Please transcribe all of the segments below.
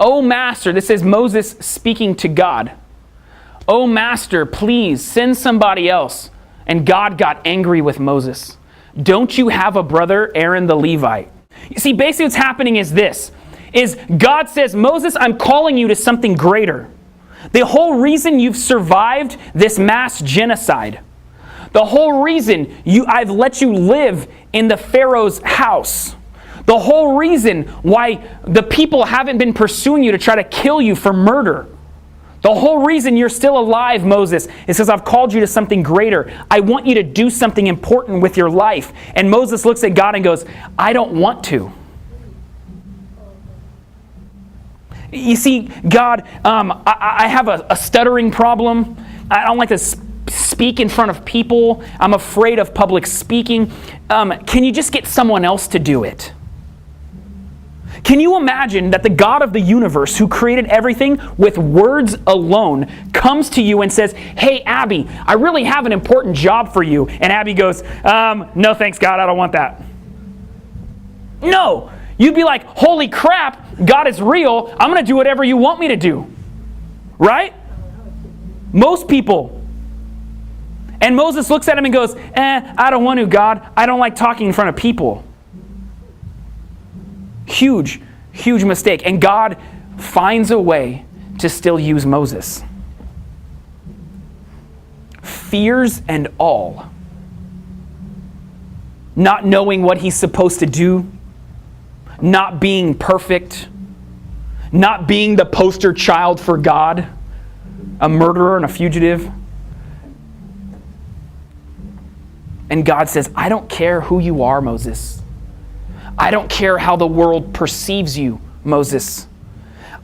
"Oh, Master," this is Moses speaking to God. "Oh, Master, please send somebody else." And God got angry with Moses. "Don't you have a brother, Aaron the Levite?" You see, basically what's happening is this, is God says, "Moses, I'm calling you to something greater. The whole reason you've survived this mass genocide, the whole reason I've let you live in the Pharaoh's house, the whole reason why the people haven't been pursuing you to try to kill you for murder, the whole reason you're still alive, Moses, is because I've called you to something greater. I want you to do something important with your life." And Moses looks at God and goes, "I don't want to." You see, God, I have a stuttering problem. I don't like to speak in front of people. I'm afraid of public speaking. Can you just get someone else to do it? Can you imagine that the God of the universe, who created everything with words alone, comes to you and says, "Hey, Abby, I really have an important job for you." And Abby goes, "No thanks, God, I don't want that." No, you'd be like, "Holy crap, God is real. I'm going to do whatever you want me to do." Right? Most people. And Moses looks at him and goes, "I don't want to, God. I don't like talking in front of people." Huge, huge mistake. And God finds a way to still use Moses. Fears and all. Not knowing what he's supposed to do. Not being perfect. Not being the poster child for God. A murderer and a fugitive. And God says, "I don't care who you are, Moses. I don't care how the world perceives you, Moses.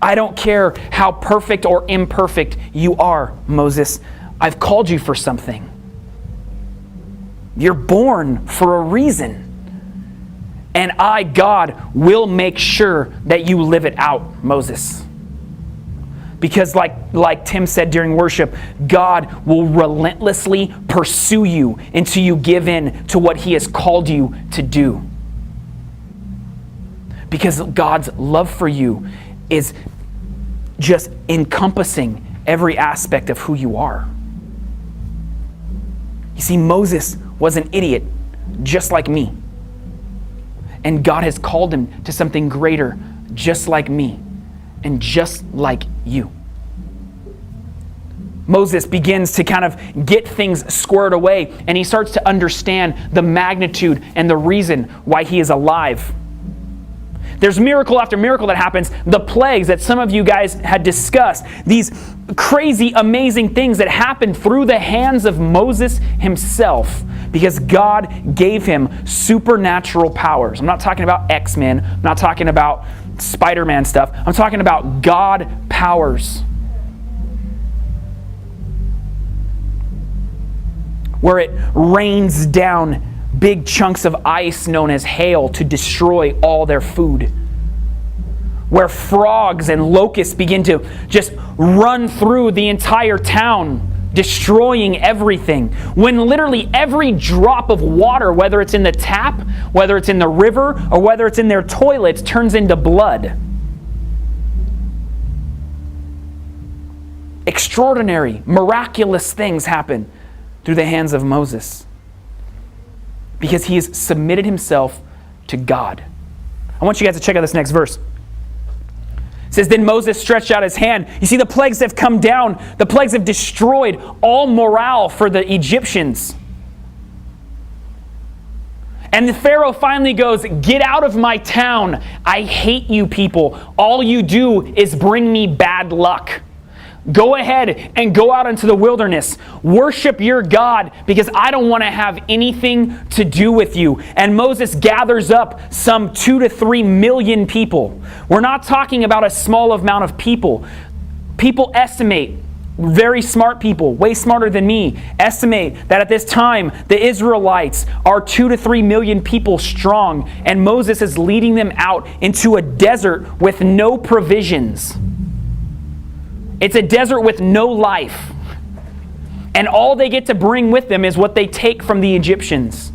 I don't care how perfect or imperfect you are, Moses. I've called you for something. You're born for a reason. And I, God, will make sure that you live it out, Moses." Because like Tim said during worship, God will relentlessly pursue you until you give in to what he has called you to do. Because God's love for you is just encompassing every aspect of who you are. You see, Moses was an idiot just like me. And God has called him to something greater just like me and just like you. Moses begins to kind of get things squared away, and he starts to understand the magnitude and the reason why he is alive. There's miracle after miracle that happens. The plagues that some of you guys had discussed. These crazy, amazing things that happened through the hands of Moses himself because God gave him supernatural powers. I'm not talking about X-Men. I'm not talking about Spider-Man stuff. I'm talking about God powers. Where it rains down big chunks of ice known as hail to destroy all their food. Where frogs and locusts begin to just run through the entire town, destroying everything. When literally every drop of water, whether it's in the tap, whether it's in the river, or whether it's in their toilets, turns into blood. Extraordinary, miraculous things happen through the hands of Moses. Because he has submitted himself to God. I want you guys to check out this next verse. It says, "Then Moses stretched out his hand." You see, the plagues have come down. The plagues have destroyed all morale for the Egyptians. And the Pharaoh finally goes, "Get out of my town. I hate you people. All you do is bring me bad luck. Go ahead and go out into the wilderness. Worship your God because I don't want to have anything to do with you." And Moses gathers up some 2 to 3 million people. We're not talking about a small amount of people. People estimate, very smart people, way smarter than me, estimate that at this time the Israelites are 2 to 3 million people strong. And Moses is leading them out into a desert with no provisions. It's a desert with no life. And all they get to bring with them is what they take from the Egyptians.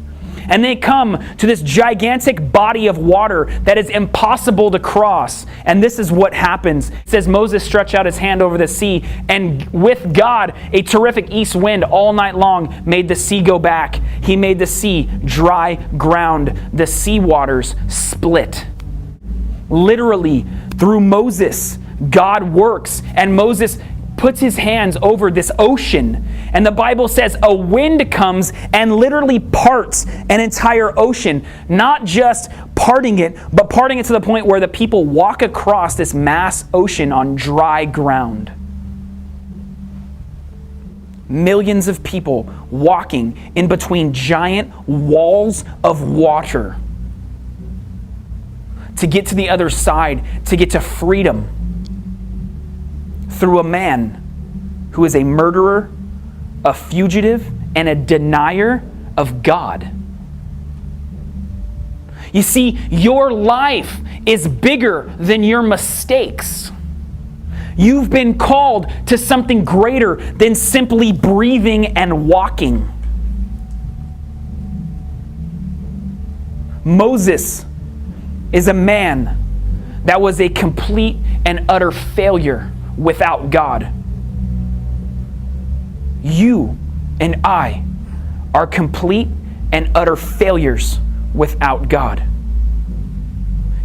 And they come to this gigantic body of water that is impossible to cross. And this is what happens. It says Moses stretched out his hand over the sea, and with God, a terrific east wind all night long made the sea go back. He made the sea dry ground. The sea waters split. Literally, through Moses, God works, and Moses puts his hands over this ocean, and the Bible says a wind comes and literally parts an entire ocean, not just parting it, but parting it to the point where the people walk across this mass ocean on dry ground. Millions of people walking in between giant walls of water to get to the other side, to get to freedom, through a man who is a murderer, a fugitive, and a denier of God. You see, your life is bigger than your mistakes. You've been called to something greater than simply breathing and walking. Moses is a man that was a complete and utter failure without God. You and I are complete and utter failures without God.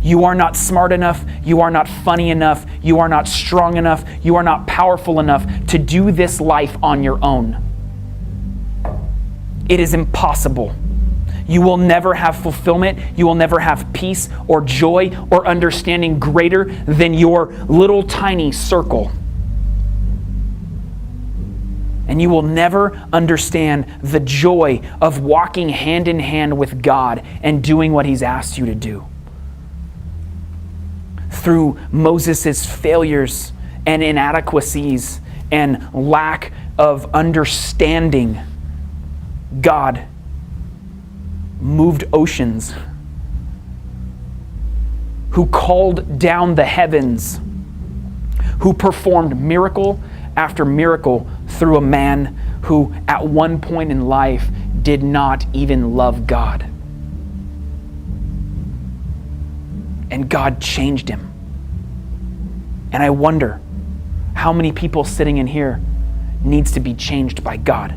You are not smart enough. You are not funny enough. You are not strong enough. You are not powerful enough to do this life on your own. It is impossible. You will never have fulfillment. You will never have peace or joy or understanding greater than your little tiny circle. And you will never understand the joy of walking hand in hand with God and doing what He's asked you to do. Through Moses' failures and inadequacies and lack of understanding, God moved oceans, who called down the heavens, who performed miracle after miracle through a man who at one point in life did not even love God. And God changed him. And I wonder how many people sitting in here needs to be changed by God.